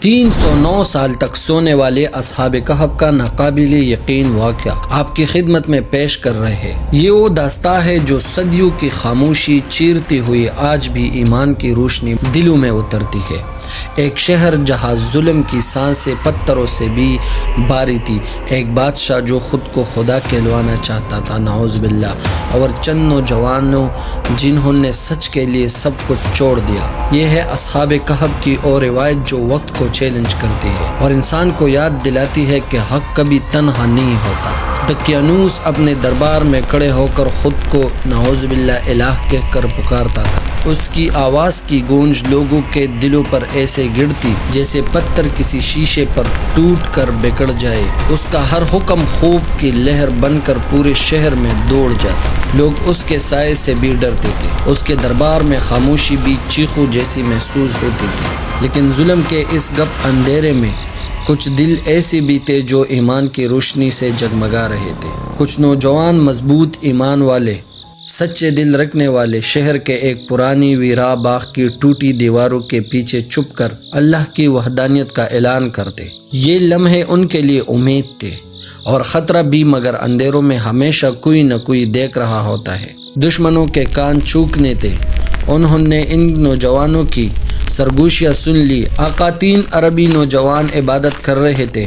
309 سال تک سونے والے اصحاب کہف کا ناقابل یقین واقعہ آپ کی خدمت میں پیش کر رہے ہیں۔ یہ وہ داستان ہے جو صدیوں کی خاموشی چیرتی ہوئی آج بھی ایمان کی روشنی دلوں میں اترتی ہے۔ ایک شہر جہاں ظلم کی سانسیں پتھروں سے بھی باری تھی، ایک بادشاہ جو خود کو خدا کہلوانا چاہتا تھا، نعوذ باللہ، اور چند نوجوانوں جنہوں نے سچ کے لیے سب کچھ چھوڑ دیا۔ یہ ہے اصحاب کہف کی اور روایت جو وقت کو چیلنج کرتی ہے اور انسان کو یاد دلاتی ہے کہ حق کبھی تنہا نہیں ہوتا۔ دقیانوس اپنے دربار میں کھڑے ہو کر خود کو نعوذ باللہ الہ کہہ کر پکارتا تھا۔ اس کی آواز کی گونج لوگوں کے دلوں پر ایسے گرتی جیسے پتھر کسی شیشے پر ٹوٹ کر بکھر جائے۔ اس کا ہر حکم خوف کی لہر بن کر پورے شہر میں دوڑ جاتا۔ لوگ اس کے سائے سے بھی ڈرتے تھے۔ اس کے دربار میں خاموشی بھی چیخوں جیسی محسوس ہوتی تھی۔ لیکن ظلم کے اس گپ اندھیرے میں کچھ دل ایسے بھی تھے جو ایمان کی روشنی سے جگمگا رہے تھے۔ کچھ نوجوان مضبوط ایمان والے، سچے دل رکھنے والے شہر کے ایک پرانی ویراں باغ کی ٹوٹی دیواروں کے پیچھے چھپ کر اللہ کی وحدانیت کا اعلان کرتے۔ یہ لمحے ان کے لیے امید تھے اور خطرہ بھی، مگر اندھیروں میں ہمیشہ کوئی نہ کوئی دیکھ رہا ہوتا ہے۔ دشمنوں کے کان چونکنے تھے۔ انہوں نے ان نوجوانوں کی سرگوشیاں سن لی۔ آقا 3 عربی نوجوان عبادت کر رہے تھے۔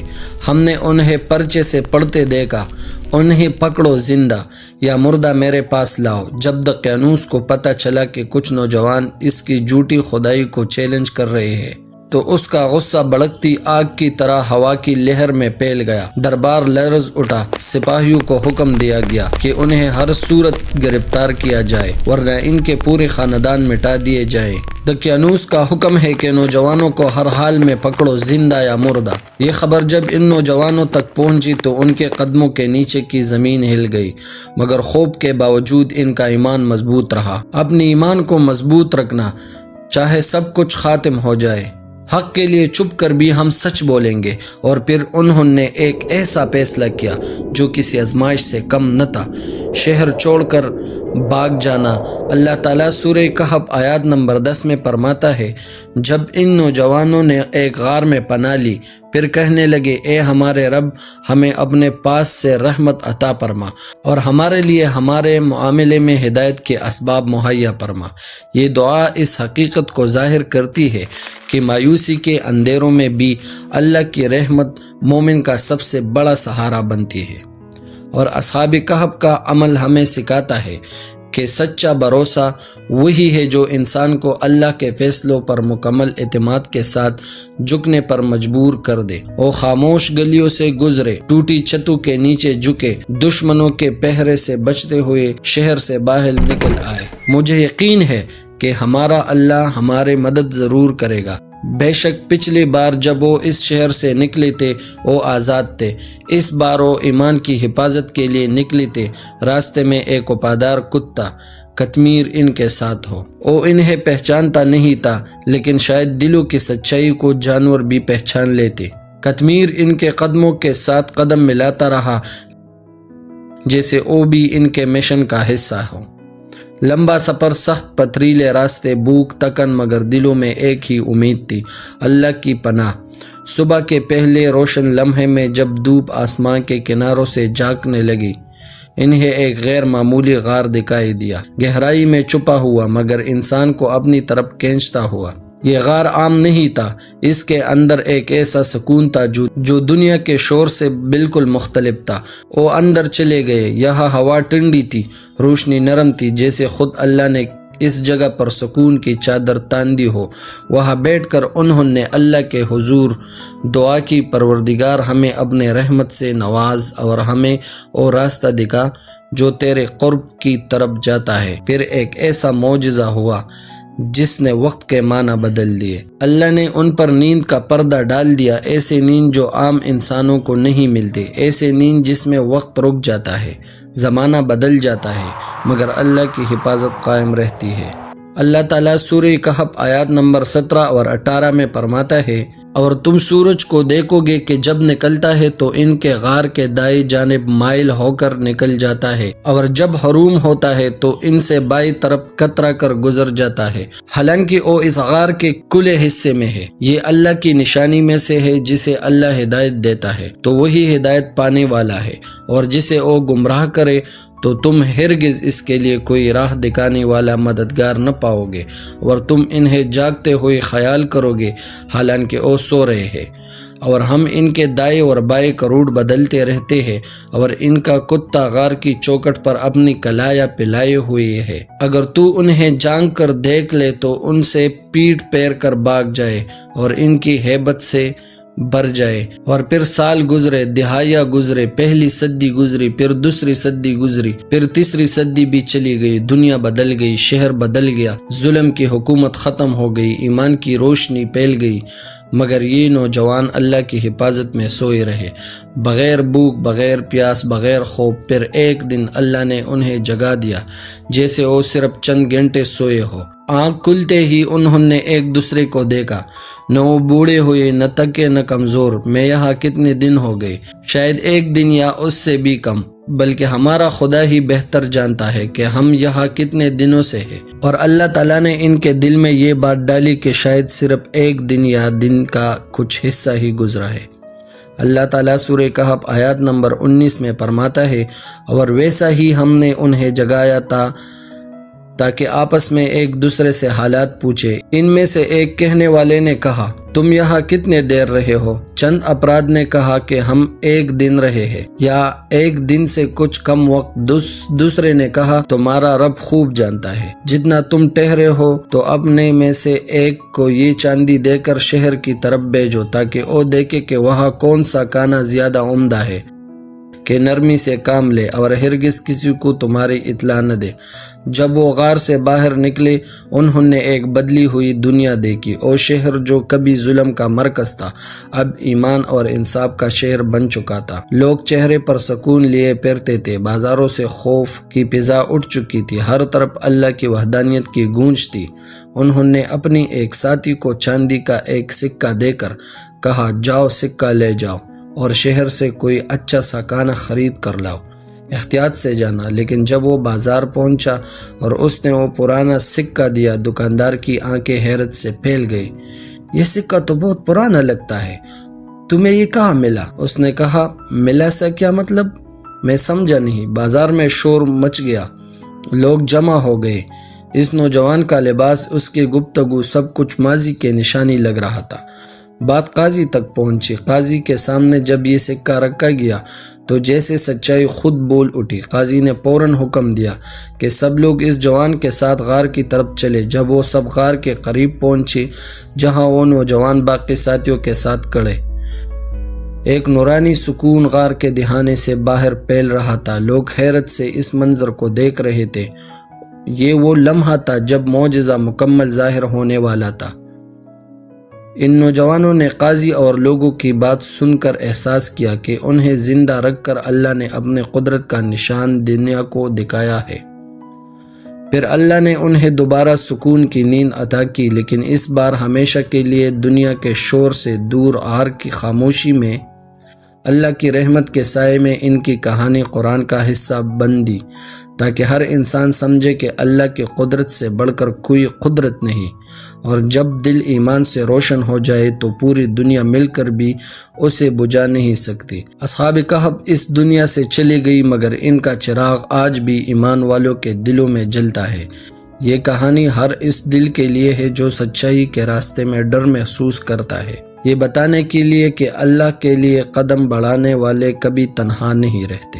ہم نے انہیں پرچے سے پڑھتے دیکھا، انہیں پکڑو، زندہ یا مردہ میرے پاس لاؤ۔ جب دقیانوس کو پتہ چلا کہ کچھ نوجوان اس کی جھوٹی خدائی کو چیلنج کر رہے ہیں تو اس کا غصہ بھڑکتی آگ کی طرح ہوا کی لہر میں پھیل گیا۔ دربار لرز اٹھا۔ سپاہیوں کو حکم دیا گیا کہ انہیں ہر صورت گرفتار کیا جائے ورنہ ان کے پورے خاندان مٹا دیے جائیں۔ دقیانوس کا حکم ہے کہ نوجوانوں کو ہر حال میں پکڑو، زندہ یا مردہ۔ یہ خبر جب ان نوجوانوں تک پہنچی تو ان کے قدموں کے نیچے کی زمین ہل گئی، مگر خوف کے باوجود ان کا ایمان مضبوط رہا۔ اپنے ایمان کو مضبوط رکھنا، چاہے سب کچھ ختم ہو جائے۔ حق کے لیے چھپ کر بھی ہم سچ بولیں گے۔ اور پھر انہوں نے ایک ایسا فیصلہ کیا جو کسی آزمائش سے کم نہ تھا، شہر چھوڑ کر بھاگ جانا۔ اللہ تعالیٰ سورہ کہف آیات نمبر 10 میں فرماتا ہے، جب ان نوجوانوں نے ایک غار میں پناہ لی، پھر کہنے لگے، اے ہمارے رب، ہمیں اپنے پاس سے رحمت عطا فرما اور ہمارے لیے ہمارے معاملے میں ہدایت کے اسباب مہیا فرما۔ یہ دعا اس حقیقت کو ظاہر کرتی ہے کہ مایوسی کے اندھیروں میں بھی اللہ کی رحمت مومن کا سب سے بڑا سہارا بنتی ہے۔ اور اصحاب کہف کا عمل ہمیں سکھاتا ہے کہ سچا بھروسہ وہی ہے جو انسان کو اللہ کے فیصلوں پر مکمل اعتماد کے ساتھ جھکنے پر مجبور کر دے۔ وہ خاموش گلیوں سے گزرے، ٹوٹی چھتوں کے نیچے جھکے، دشمنوں کے پہرے سے بچتے ہوئے شہر سے باہر نکل آئے۔ مجھے یقین ہے کہ ہمارا اللہ ہماری مدد ضرور کرے گا۔ بے شک پچھلی بار جب وہ اس شہر سے نکلے تھے وہ آزاد تھے، اس بار وہ ایمان کی حفاظت کے لیے نکلے تھے۔ راستے میں ایک وفادار کتا قطمیر ان کے ساتھ ہو۔ وہ انہیں پہچانتا نہیں تھا، لیکن شاید دلوں کی سچائی کو جانور بھی پہچان لیتے۔ قطمیر ان کے قدموں کے ساتھ قدم ملاتا رہا جیسے وہ بھی ان کے مشن کا حصہ ہو۔ لمبا سفر، سخت پتھریلے راستے، بھوک، تکن، مگر دلوں میں ایک ہی امید تھی، اللہ کی پناہ۔ صبح کے پہلے روشن لمحے میں جب دھوپ آسمان کے کناروں سے جھانکنے لگی، انہیں ایک غیر معمولی غار دکھائی دیا، گہرائی میں چھپا ہوا مگر انسان کو اپنی طرف کھینچتا ہوا۔ یہ غار عام نہیں تھا، اس کے اندر ایک ایسا سکون تھا جو دنیا کے شور سے بالکل مختلف تھا۔ وہ اندر چلے گئے۔ یہاں ہوا ٹھنڈی تھی، روشنی نرم تھی، جیسے خود اللہ نے اس جگہ پر سکون کی چادر تاندی ہو۔ وہاں بیٹھ کر انہوں نے اللہ کے حضور دعا کی، پروردگار ہمیں اپنے رحمت سے نواز اور ہمیں وہ راستہ دکھا جو تیرے قرب کی طرف جاتا ہے۔ پھر ایک ایسا معجزہ ہوا جس نے وقت کے معنی بدل دیے۔ اللہ نے ان پر نیند کا پردہ ڈال دیا، ایسے نیند جو عام انسانوں کو نہیں ملتی، ایسے نیند جس میں وقت رک جاتا ہے، زمانہ بدل جاتا ہے، مگر اللہ کی حفاظت قائم رہتی ہے۔ اللہ تعالیٰ سورہ کہف آیات نمبر 17 اور 18 میں فرماتا ہے، اور تم سورج کو دیکھو گے کہ جب نکلتا ہے تو ان کے غار کے دائیں جانب مائل ہو کر نکل جاتا ہے، اور جب حروم ہوتا ہے تو ان سے بائیں طرف کترا کر گزر جاتا ہے، حالانکہ وہ اس غار کے کھلے حصے میں ہے۔ یہ اللہ کی نشانی میں سے ہے، جسے اللہ ہدایت دیتا ہے تو وہی ہدایت پانے والا ہے، اور جسے وہ گمراہ کرے تو تم ہرگز اس کے لیے کوئی راہ دکھانے والا مددگار نہ پاؤ گے، اور تم انہیں جاگتے ہوئے خیال کرو گے حالانکہ وہ سو رہے ہیں، اور ہم ان کے دائیں اور بائیں کا روٹ بدلتے رہتے ہیں، اور ان کا کتا غار کی چوکٹ پر اپنی کلایا پلائے ہوئے ہے۔ اگر تو انہیں جانگ کر دیکھ لے تو ان سے پیٹ پھیر کر بھاگ جائے اور ان کی ہیبت سے بھر جائے۔ اور پھر سال گزرے، دہائیاں گزرے، پہلی صدی گزری، پھر دوسری صدی گزری، پھر تیسری صدی بھی چلی گئی، دنیا بدل گئی، شہر بدل گیا، ظلم کی حکومت ختم ہو گئی، ایمان کی روشنی پھیل گئی، مگر یہ نوجوان اللہ کی حفاظت میں سوئے رہے، بغیر بھوک، بغیر پیاس، بغیر خوف۔ پھر ایک دن اللہ نے انہیں جگا دیا جیسے وہ صرف چند گھنٹے سوئے ہو۔ آنکھ کھلتے ہی انہوں نے ایک دوسرے کو دیکھا، نہ وہ بوڑھے ہوئے، نہ تھکے، نہ کمزور۔ میں یہاں کتنے دن ہو گئے؟ شاید ایک دن یا اس سے بھی کم، بلکہ ہمارا خدا ہی بہتر جانتا ہے کہ ہم یہاں کتنے دنوں سے ہیں۔ اور اللہ تعالیٰ نے ان کے دل میں یہ بات ڈالی کہ شاید صرف ایک دن یا دن کا کچھ حصہ ہی گزرا ہے۔ اللہ تعالیٰ سورہ کہف آیات نمبر 19 میں فرماتا ہے، اور ویسا ہی ہم نے انہیں جگایا تھا تاکہ آپس میں ایک دوسرے سے حالات پوچھے۔ ان میں سے ایک کہنے والے نے کہا، تم یہاں کتنے دیر رہے ہو؟ چند افراد نے کہا کہ ہم ایک دن رہے ہیں، یا ایک دن سے کچھ کم وقت۔ دوسرے نے کہا، تمہارا رب خوب جانتا ہے جتنا تم ٹھہرے ہو، تو اپنے میں سے ایک کو یہ چاندی دے کر شہر کی طرف بھیجو تاکہ وہ دیکھے کہ وہاں کون سا کھانا زیادہ عمدہ ہے، کہ نرمی سے کام لے، اور ہرگز کسی کو تمہاری اطلاع نہ دے۔ جب وہ غار سے باہر نکلے، انہوں نے ایک بدلی ہوئی دنیا دیکھی۔ وہ شہر جو کبھی ظلم کا مرکز تھا، اب ایمان اور انصاف کا شہر بن چکا تھا۔ لوگ چہرے پر سکون لیے پھرتے تھے، بازاروں سے خوف کی فضا اٹھ چکی تھی، ہر طرف اللہ کی وحدانیت کی گونج تھی۔ انہوں نے اپنی ایک ساتھی کو چاندی کا ایک سکہ دے کر کہا، جاؤ سکہ لے جاؤ اور شہر سے کوئی اچھا سا کھانا خرید کر لاؤ۔ احتیاط سے جانا۔ لیکن جب وہ بازار پہنچا اور اس نے وہ پرانا سکہ دیا، دکاندار کی آنکھیں حیرت سے پھیل گئی۔ یہ سکہ تو بہت پرانا لگتا ہے، تمہیں یہ کہاں ملا؟ اس نے کہا، ملا سا کیا مطلب؟ میں سمجھا نہیں۔ بازار میں شور مچ گیا، لوگ جمع ہو گئے۔ اس نوجوان کا لباس، اس کی گفتگو، سب کچھ ماضی کے نشانی لگ رہا تھا۔ بات قاضی تک پہنچی۔ قاضی کے سامنے جب یہ سکہ رکھا گیا تو جیسے سچائی خود بول اٹھی۔ قاضی نے فوراً حکم دیا کہ سب لوگ اس جوان کے ساتھ غار کی طرف چلے۔ جب وہ سب غار کے قریب پہنچے جہاں وہ نوجوان باقی ساتھیوں کے ساتھ کھڑے، ایک نورانی سکون غار کے دہانے سے باہر پھیل رہا تھا۔ لوگ حیرت سے اس منظر کو دیکھ رہے تھے۔ یہ وہ لمحہ تھا جب معجزہ مکمل ظاہر ہونے والا تھا۔ ان نوجوانوں نے قاضی اور لوگوں کی بات سن کر احساس کیا کہ انہیں زندہ رکھ کر اللہ نے اپنے قدرت کا نشان دنیا کو دکھایا ہے۔ پھر اللہ نے انہیں دوبارہ سکون کی نیند عطا کی، لیکن اس بار ہمیشہ کے لیے دنیا کے شور سے دور، غار کی خاموشی میں اللہ کی رحمت کے سائے میں ان کی کہانی قرآن کا حصہ بن دی، تاکہ ہر انسان سمجھے کہ اللہ کی قدرت سے بڑھ کر کوئی قدرت نہیں، اور جب دل ایمان سے روشن ہو جائے تو پوری دنیا مل کر بھی اسے بجھا نہیں سکتی۔ اصحاب کہف اس دنیا سے چلی گئی، مگر ان کا چراغ آج بھی ایمان والوں کے دلوں میں جلتا ہے۔ یہ کہانی ہر اس دل کے لیے ہے جو سچائی کے راستے میں ڈر محسوس کرتا ہے، یہ بتانے کے لیے کہ اللہ کے لیے قدم بڑھانے والے کبھی تنہا نہیں رہتے۔